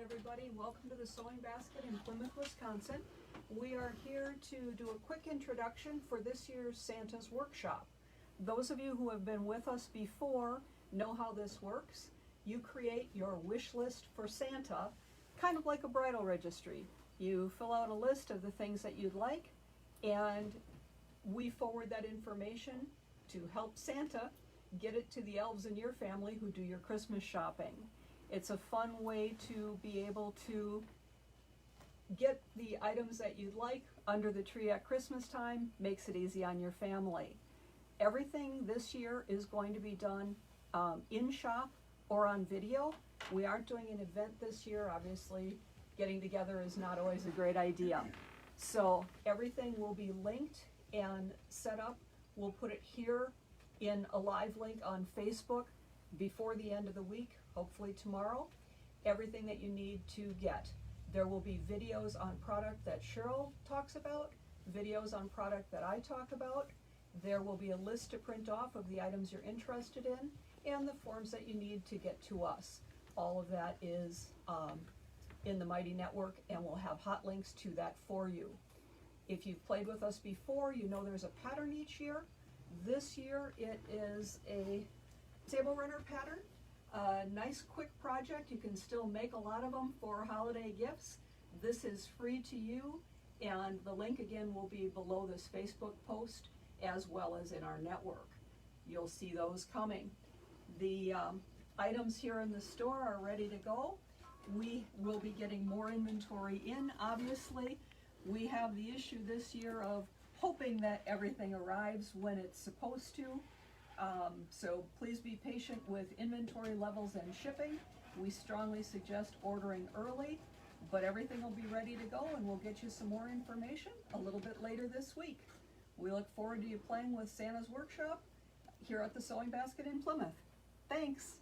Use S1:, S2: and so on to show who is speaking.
S1: everybody. Welcome to the Sewing Basket in Plymouth, Wisconsin. We are here to do a quick introduction for this year's Santa's Workshop. Those of you who have been with us before know how this works. You create your wish list for Santa, kind of like a bridal registry. You fill out a list of the things that you'd like, and we forward that information to help Santa get it to the elves in your family who do your Christmas shopping. It's a fun way to be able to get the items that you'd like under the tree at Christmas time. Makes it easy on your family. Everything this year is going to be done in shop or on video. We aren't doing an event this year. Obviously, getting together is not always a great idea. So everything will be linked and set up. We'll put it here in a live link on Facebook before the end of the week, hopefully tomorrow. Everything that you need to get. There will be videos on product that Cheryl talks about, videos on product that I talk about. There will be a list to print off of the items you're interested in and the forms that you need to get to us. All of that is in the Mighty Network, and we'll have hot links to that for you. If you've played with us before, you know there's a pattern each year. This year it is a table runner pattern. A nice quick project. You can still make a lot of them for holiday gifts. This is free to you, and the link again will be below this Facebook post as well as in our network. You'll see those coming. The items here in the store are ready to go. We will be getting more inventory in, obviously. We have the issue this year of hoping that everything arrives when it's supposed to. So please be patient with inventory levels and shipping. We strongly suggest ordering early, but everything will be ready to go, and we'll get you some more information a little bit later this week. We look forward to you playing with Santa's Workshop here at the Sewing Basket in Plymouth. Thanks.